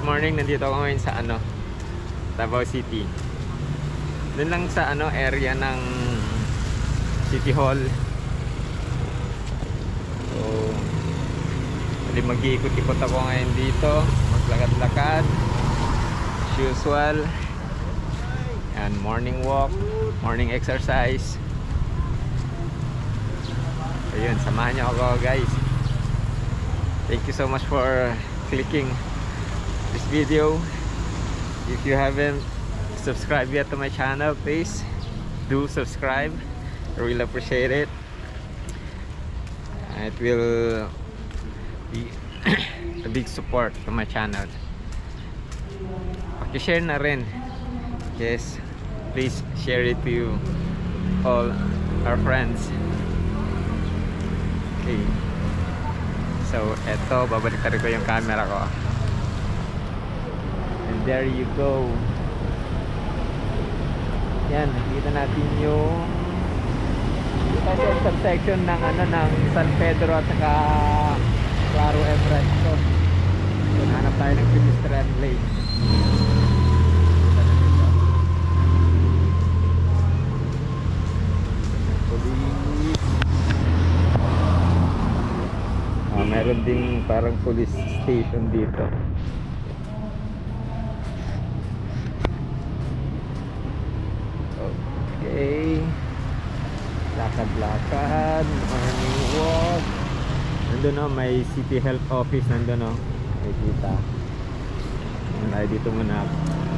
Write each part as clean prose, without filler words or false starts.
morning, nandito ako ngayon sa Davao City. Doon lang sa area ng City Hall. So, mag-iikot-ikot ako ngayon dito, maglakad-lakad as usual. And morning walk, morning exercise. So yun, samahan niyo ako guys. Thank you so much for clicking this video. If you haven't subscribed yet to my channel, please do subscribe. I really appreciate it. It will be a big support to my channel. Paki-share na rin. Yes, please share it to all our friends. Okay. So, eto, babalik ko yung camera ko. And there you go. Yan, nakita natin yung subsection ng ng San Pedro at saka Claro Emresto. So, hanap tayo ng pedestrian lane. Meron ding parang police station dito. Okay, lakad-lakad, morning walk. Nandun may city health office. Nandun may kita. Ay, dito muna.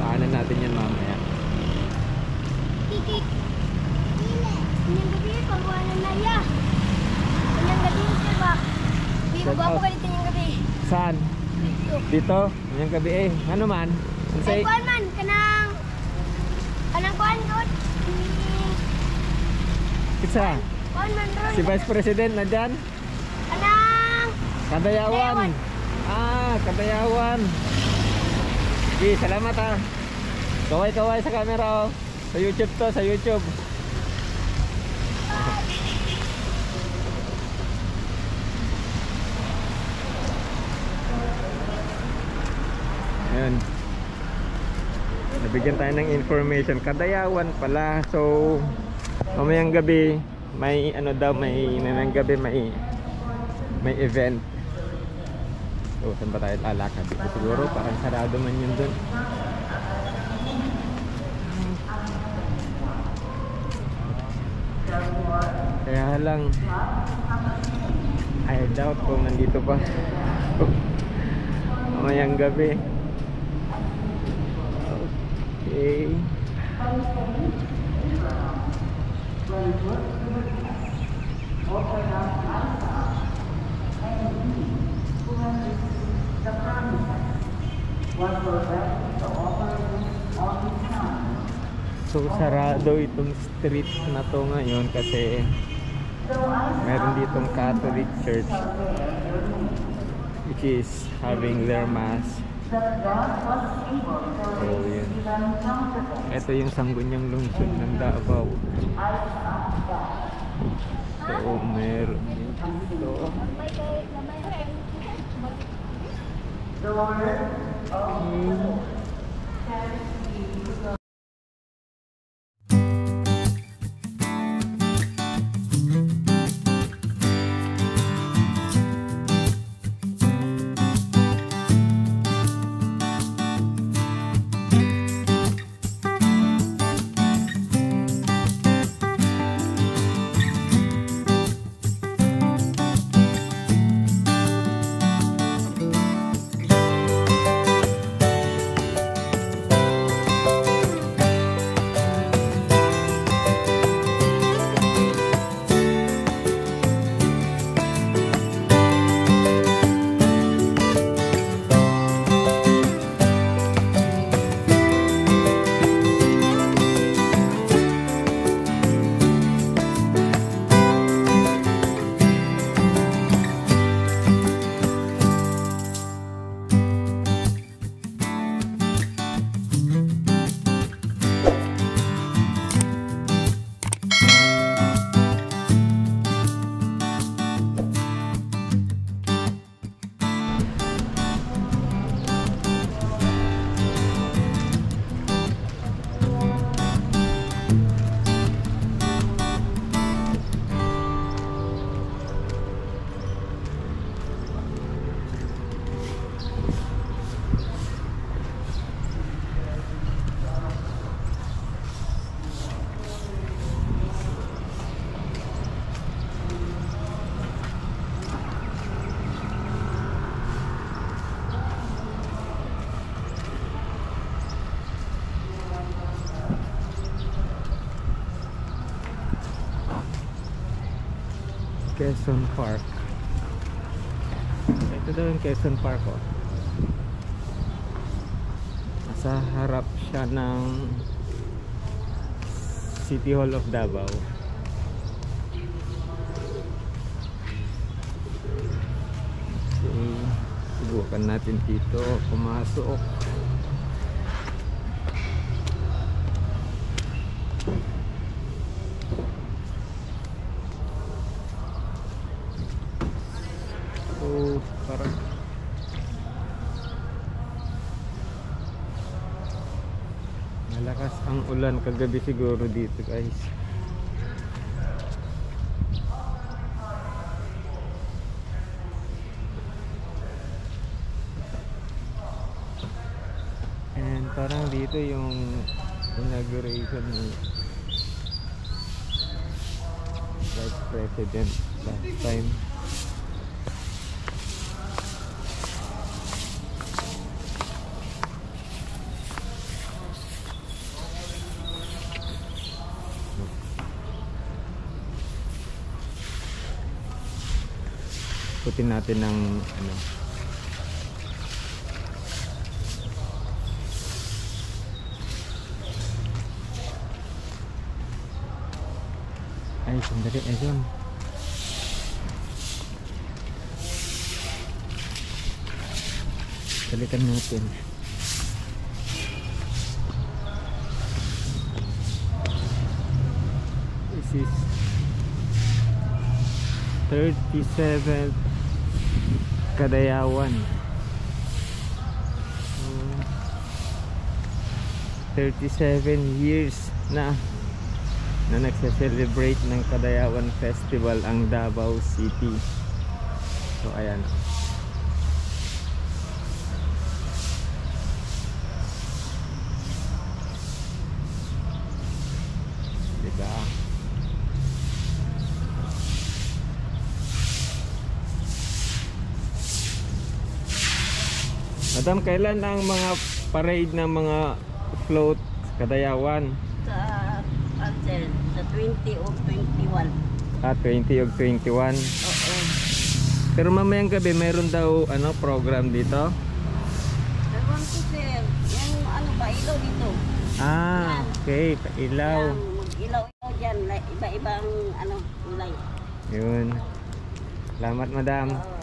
Paanan natin yan mamaya. Kiki, yung gabi pagwanan na ya. Yung gabi sir ba? Dito ba ako balitin yung gabi? Saan? Dito? Yung gabi ano man? Ay kuan man, kanang kuan god. Kitsa? Kuan man ron. Si Vice President na dyan? Kanang Kadayawan. Kadayawan. Okay, salamat ha. Kaway-kaway sa camera Sa YouTube to, sa YouTube. Ayan. Nabigyan tayo ng information. Kadayawan pala. So, mamayang gabi may mamayang gabi may event. So, saan ba tayo lalakad? Dito siguro, parang sarado man yun dun. Kaya lang I doubt kung nandito pa mamayang gabi. Okay. So sarado itong street na to ngayon kasi meron ditong Catholic Church which is having their mass. So yun. Ito yung Sangguniang Lungsod ng Davao. So meron dito. Quezon Park. Ito daw yung Quezon Park, oh. Nasa harap siya ng City Hall of Davao. Okay, subukan natin dito pumasok. So, parang malakas ang ulan kagabi siguro dito, guys. And parang dito yung inauguration ni Vice President last time. Putin natin ng ano, ay sandali, ayun, balikan natin. This is 37th Kadayawan. 37 years na nagse-celebrate ng Kadayawan Festival ang Davao City. So ayan, diba? Madam, kailan ang mga parade ng mga float Kadayawan? Sa Ansel, sa 20 o 21. 20 o 21. Oo. Pero mamayang gabi mayroon daw ano program dito? Ewan ko sir, yung ano ba, ilaw dito. Okay, pailaw. Yan, mag-ilaw-ilaw dyan, iba-ibang ano, kulay. Yun. Salamat, madam. Oo.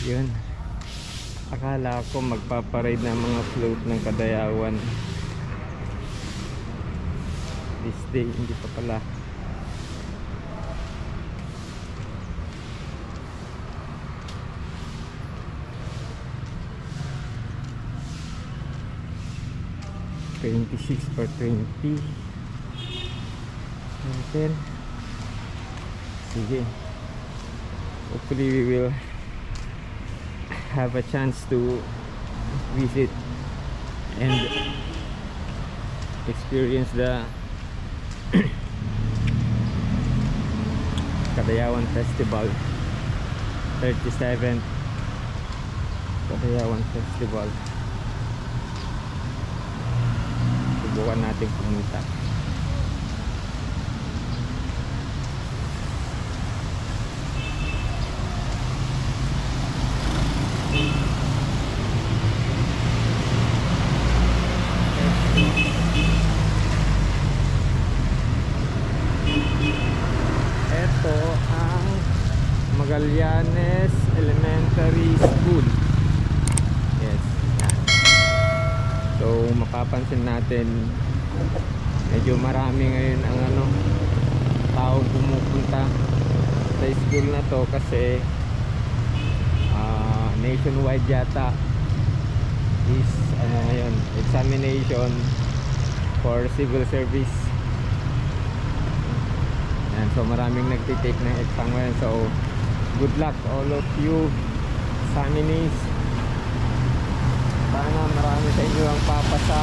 Yun. Akala ko magpaparade ng mga float ng Kadayawan this day, hindi pa pala. $26 or 20. Natin. Sige. Hopefully we will have a chance to visit and experience the Kadayawan Festival, 37th Kadayawan Festival. Subukan natin pumunta. Ito ang Magallanes Elementary School. Yes. So mapapansin natin medyo marami ngayon ang ano tao pumupunta sa school na to kasi nationwide yata is ano ngayon, examination for civil service. And so maraming nagtitake ng exam ngayon. So good luck all of you examinees. Sana marami sa inyo ang papasa.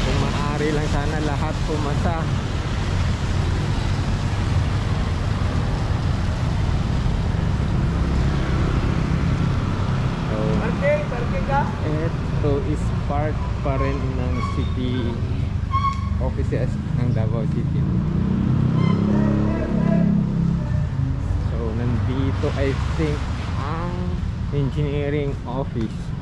Kung maaari lang sana lahat pumasa. ito is part pa rin ng city offices ng Davao City. So nandito I think ang engineering office.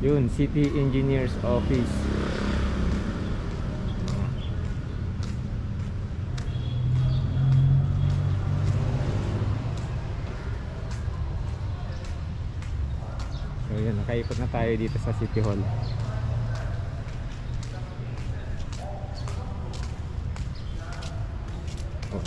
Yun, City Engineers Office. So yun, nakaikot na tayo dito sa City Hall. Oh.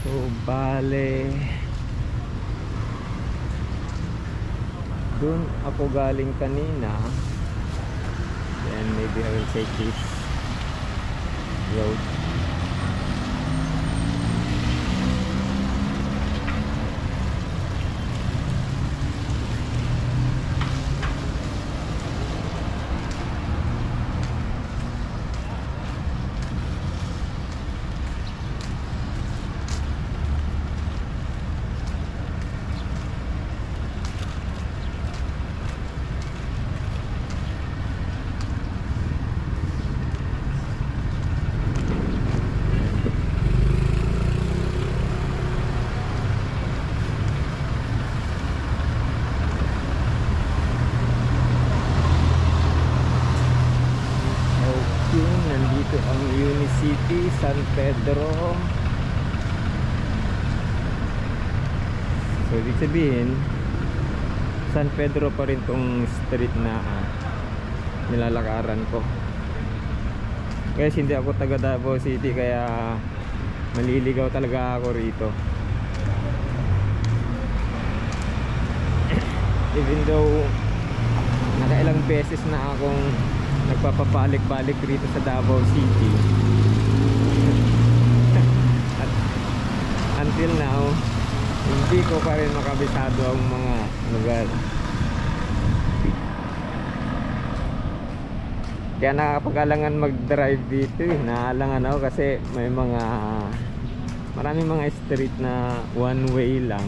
So, bale dun ako galing kanina, then maybe I will take this road. Nandito ang Unicity San Pedro. So ibig sabihin San Pedro pa rin tong street na nilalakaran ko. Guys, hindi ako taga Davao City kaya maliligaw talaga ako rito. Even though nakailang beses na akong nagpapabalik-balik rito sa Davao City at until now hindi ko pa rin makabisado ang mga lugar. Kaya nakakapag-alangan mag-drive dito naalangan ako kasi may maraming mga street na one way lang.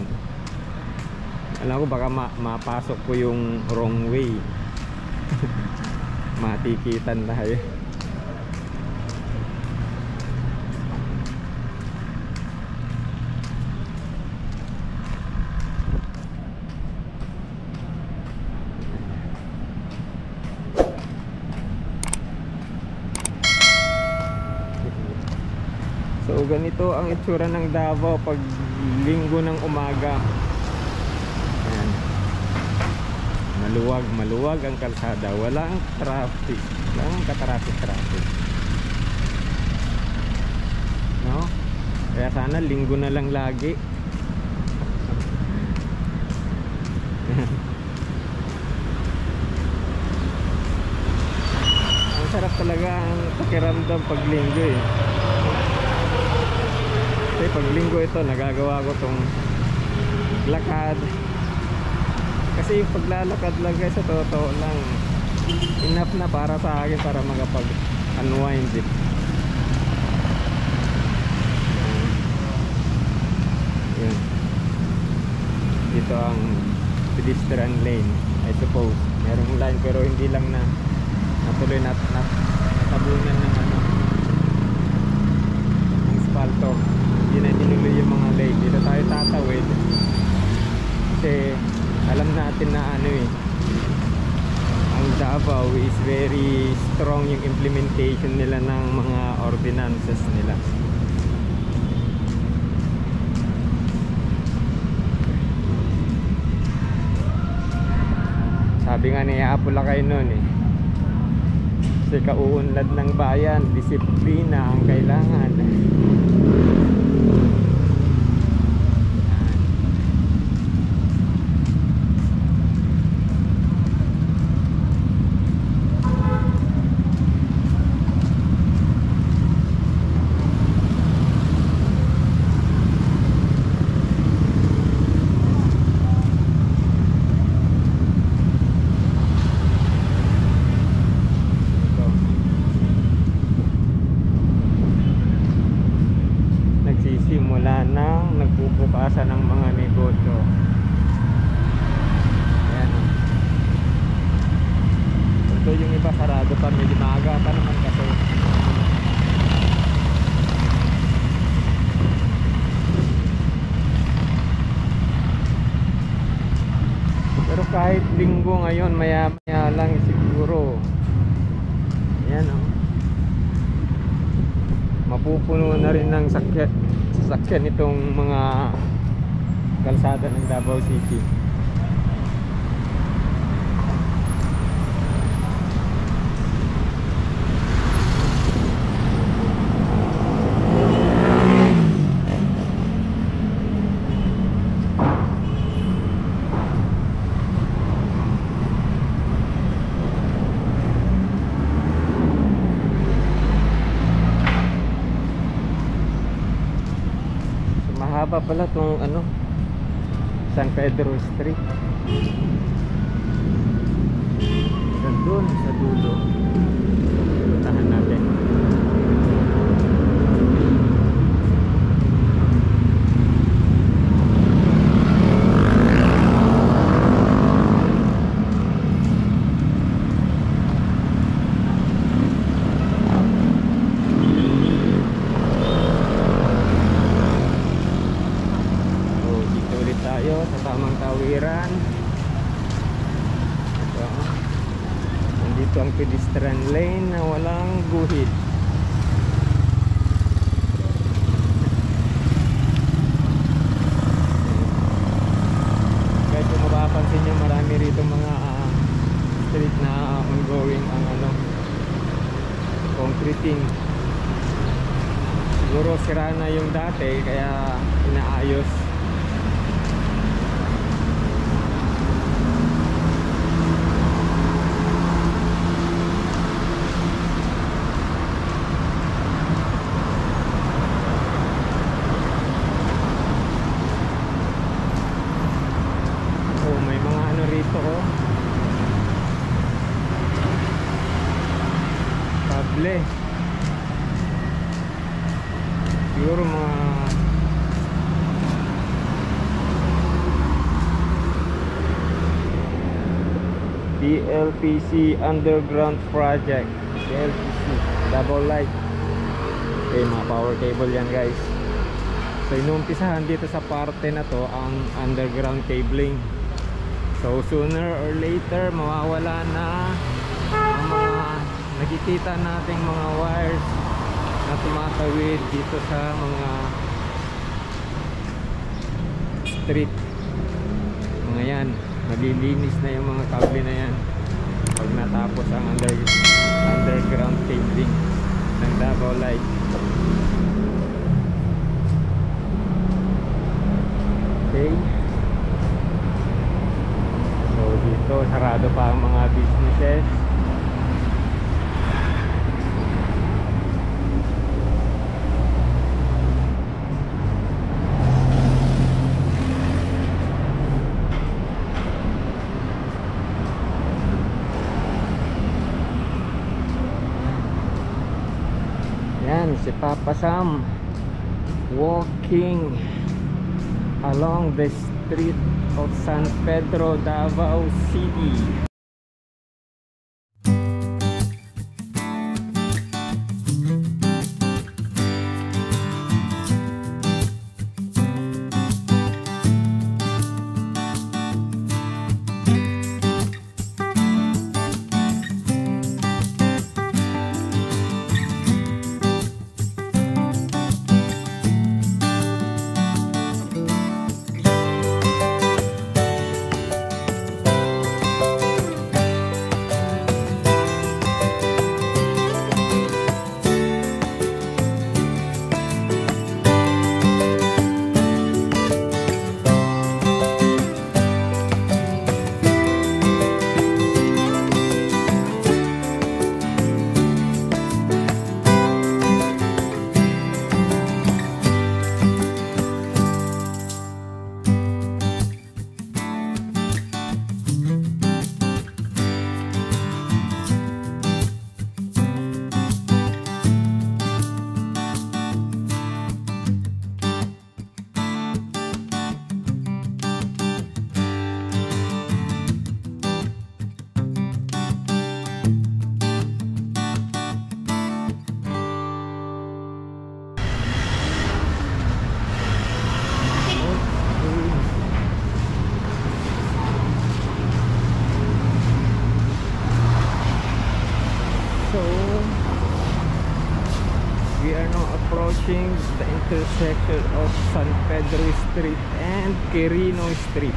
Alam ko baka mapasok ko yung wrong way. Matikitan tayo. So ganito ang itsura ng Davao pag linggo ng umaga. Ayan. Maluwag ang kalsada, walang traffic, walang katraffic. No? Kaya sana linggo na lang lagi. Ang sarap talaga ang pakiramdam pag linggo eh. Kasi pag linggo ito nagagawa ko tong lakad. Kasi yung paglalakad lang guys, sa totoo lang enough na para sa akin para makapag-unwind it. Yun. Dito ang pedestrian lane, I suppose. Merong line pero hindi lang na natuloy natabunan ng ano, ng asfalto. Hindi na tinuloy yung mga lane. Dito tayo tatawid kasi alam natin na ano eh, ang Davao is very strong yung implementation nila ng mga ordinances nila. Sabi nga ni Apula kayo nun eh, kasi kauunlad ng bayan, disiplina ang kailangan. Simula nang nagbubukasan ng mga negosyo. Ayan o. Ito yung iba sarado pa, medyo maaga pa naman kasi. Pero kahit linggo ngayon, maya maya lang siguro. Ayan o. Mapupuno na rin ng sasakyan itong mga kalsada ng Davao City. Mahaba pala itong ano, San Pedro Street. Doon sa dulo. Puntahan natin. Sa tamang tawiran. Ito, nandito ang pedestrian lane na walang guhit. Kahit kung mapapansin nyo, marami rito mga street na ongoing ang ano, concreting. Siguro sira na yung dati kaya inaayos. Kable siguro mga DLPC Underground Project, DLPC double light. Okay, mga power cable yan guys. So inumpisahan dito sa parte na to ang underground cabling. So sooner or later mawawala na ang mga nakikita nating mga wires na tumatawid dito sa mga street. Mga yan, malilinis na yung mga kable na yan pag natapos ang underground cabling ng Davao Light. Okay, so dito sarado pa ang mga businesses. Yan si Papa Sam walking along the street of San Pedro, Davao City. We are now approaching the intersection of San Pedro Street and Quirino Street.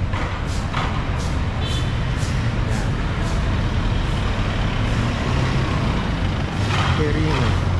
Quirino.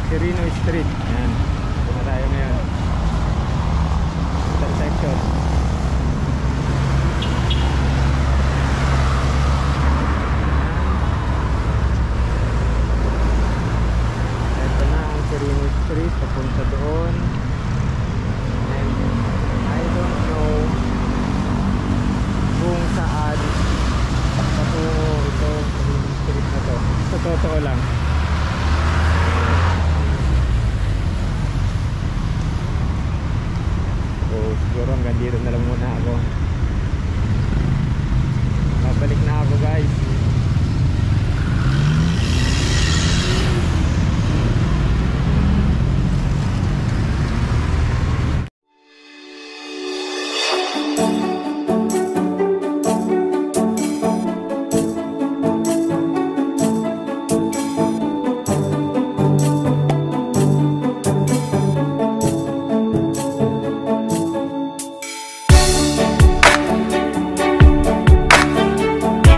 Quirino Street. Yan. Ito na tayo ngayon. Intersection. Ito na ang Quirino Street. Papunta doon. And I don't know kung saan patungo ito Quirino Street na to. Sa totoo lang.